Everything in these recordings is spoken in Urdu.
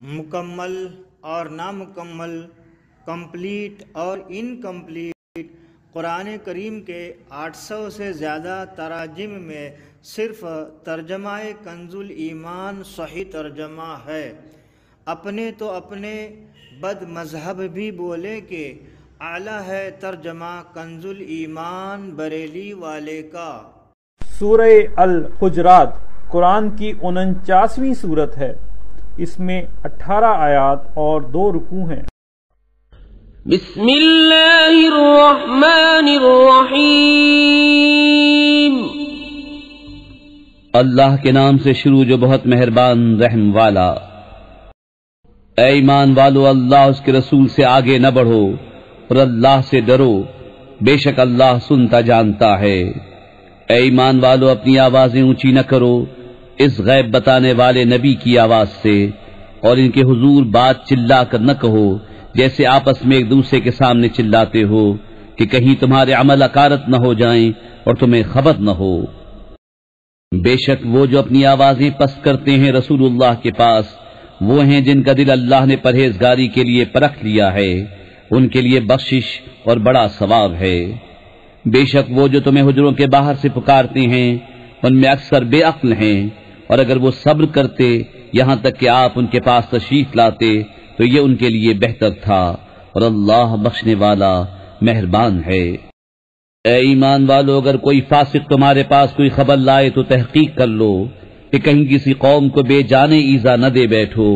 مکمل اور نامکمل، کمپلیٹ اور انکمپلیٹ، قرآن کریم کے 800 سے زیادہ تراجم میں صرف ترجمہ کنز الایمان صحیح ترجمہ ہے۔ اپنے تو اپنے بد مذہب بھی بولے کہ اعلیٰ ہے ترجمہ کنز الایمان بریلی والے کا۔ سورہ الحجرات قرآن کی 49ویں سورت ہے۔ اس میں 18 آیات اور 2 رکوع ہیں۔ بسم اللہ الرحمن الرحیم۔ اللہ کے نام سے شروع جو بہت مہربان رحم والا۔ اے ایمان والو، اللہ اس کے رسول سے آگے نہ بڑھو اور اللہ سے ڈرو، بے شک اللہ سنتا جانتا ہے۔ اے ایمان والو، اپنی آوازیں اونچی نہ کرو اس غیب بتانے والے نبی کی آواز سے، اور ان کے حضور بات چلا کر نہ کہو جیسے آپس میں ایک دوسرے کے سامنے چلاتے ہو، کہ کہیں تمہارے عمل اکارت نہ ہو جائیں اور تمہیں خبر نہ ہو۔ بے شک وہ جو اپنی آوازیں پست کرتے ہیں رسول اللہ کے پاس، وہ ہیں جن کا دل اللہ نے پرہیزگاری کے لیے پرکھ لیا ہے، ان کے لیے بخشش اور بڑا ثواب ہے۔ بے شک وہ جو تمہیں حجروں کے باہر سے پکارتے ہیں، ان میں اکثر بے عقل ہیں، اور اگر وہ صبر کرتے یہاں تک کہ آپ ان کے پاس تشریف لاتے تو یہ ان کے لیے بہتر تھا، اور اللہ بخشنے والا مہربان ہے۔ اے ایمان والو، اگر کوئی فاسق تمہارے پاس کوئی خبر لائے تو تحقیق کر لو کہ کہیں کسی قوم کو بے جانے ایذا نہ دے بیٹھو،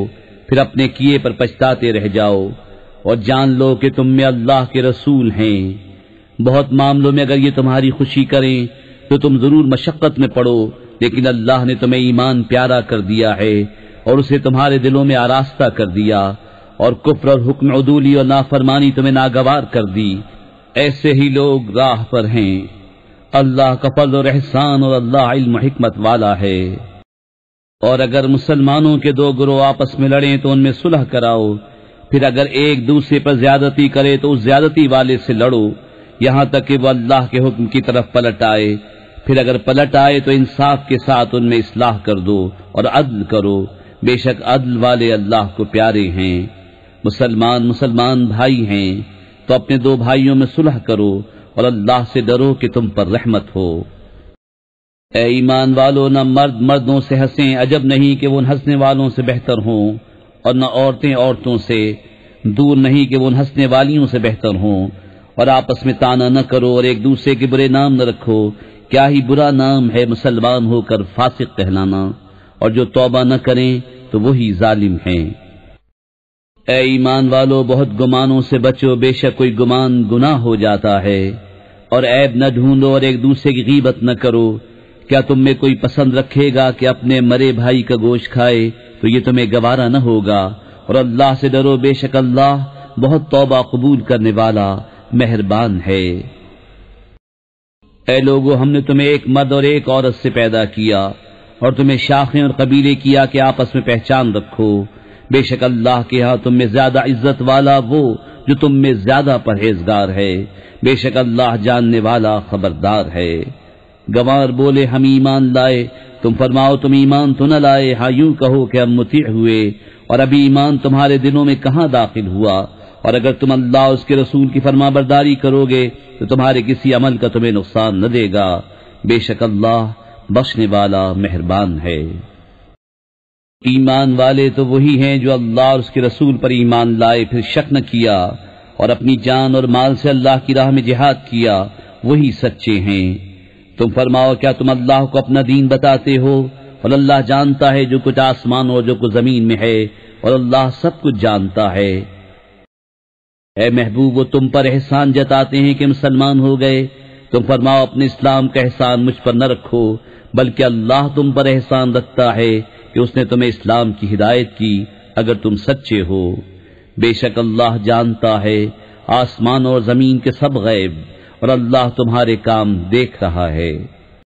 پھر اپنے کیے پر پچھتاتے رہ جاؤ، اور جان لو کہ تم میں اللہ کے رسول ہیں۔ بہت معاملوں میں اگر یہ تمہاری خوشی کریں تو تم ضرور مشقت میں پڑو، لیکن اللہ نے تمہیں ایمان پیارا کر دیا ہے اور اسے تمہارے دلوں میں آراستہ کر دیا، اور کفر اور حکم عدولی اور نافرمانی تمہیں ناگوار کر دی۔ ایسے ہی لوگ راہ پر ہیں۔ اللہ کا فضل اور احسان، اور اللہ علم و حکمت والا ہے۔ اور اگر مسلمانوں کے 2 گروہ آپس میں لڑیں تو ان میں صلح کراؤ، پھر اگر ایک دوسرے پر زیادتی کرے تو اس زیادتی والے سے لڑو، یہاں تک کہ وہ اللہ کے حکم کی طرف پلٹ آئے۔ پھر اگر پلٹ آئے تو انصاف کے ساتھ ان میں اصلاح کر دو اور عدل کرو، بے شک عدل والے اللہ کو پیارے ہیں۔ مسلمان بھائی ہیں تو اپنے 2 بھائیوں میں صلح کرو، اور اللہ سے ڈرو کہ تم پر رحمت ہو۔ اے ایمان والو، نہ مرد مردوں سے ہنسیں، عجب نہیں کہ وہ ان ہنسنے والوں سے بہتر ہوں، اور نہ عورتیں عورتوں سے، دور نہیں کہ وہ ان ہنسنے والیوں سے بہتر ہوں۔ اور آپس میں طعنہ نہ کرو اور ایک دوسرے کے برے نام نہ رکھو، کیا ہی برا نام ہے مسلمان ہو کر فاسق کہلانا، اور جو توبہ نہ کریں تو وہی ظالم ہیں۔ اے ایمان والو، بہت گمانوں سے بچو، بے شک کوئی گمان گناہ ہو جاتا ہے۔ اور عیب نہ ڈھونڈو اور ایک دوسرے کی غیبت نہ کرو۔ کیا تم میں کوئی پسند رکھے گا کہ اپنے مرے بھائی کا گوشت کھائے تو یہ تمہیں گوارا نہ ہوگا، اور اللہ سے ڈرو، بے شک اللہ بہت توبہ قبول کرنے والا مہربان ہے۔ اے لوگو، ہم نے تمہیں ایک مرد اور ایک عورت سے پیدا کیا، اور تمہیں شاخیں اور قبیلے کیا کہ آپس میں پہچان رکھو۔ بے شک اللہ کے ہاں تم میں زیادہ عزت والا وہ جو تم میں زیادہ پرہیزگار ہے، بے شک اللہ جاننے والا خبردار ہے۔ گوار بولے ہم ایمان لائے، تم فرماؤ تم ایمان تو نہ لائے، ہاں یوں کہو کہ ہم مطیع ہوئے، اور ابھی ایمان تمہارے دلوں میں کہاں داخل ہوا؟ اور اگر تم اللہ اس کے رسول کی فرما برداری کرو گے تو تمہارے کسی عمل کا تمہیں نقصان نہ دے گا، بے شک اللہ بخشنے والا مہربان ہے۔ ایمان والے تو وہی ہیں جو اللہ اور اس کے رسول پر ایمان لائے، پھر شک نہ کیا، اور اپنی جان اور مال سے اللہ کی راہ میں جہاد کیا، وہی سچے ہیں۔ تم فرماؤ کیا تم اللہ کو اپنا دین بتاتے ہو، اور اللہ جانتا ہے جو کچھ آسمان اور جو کچھ زمین میں ہے، اور اللہ سب کچھ جانتا ہے۔ اے محبوب، وہ تم پر احسان جتاتے ہیں کہ مسلمان ہو گئے، تم فرماؤ اپنے اسلام کا احسان مجھ پر نہ رکھو، بلکہ اللہ تم پر احسان رکھتا ہے کہ اس نے تمہیں اسلام کی ہدایت کی، اگر تم سچے ہو۔ بے شک اللہ جانتا ہے آسمان اور زمین کے سب غیب، اور اللہ تمہارے کام دیکھ رہا ہے۔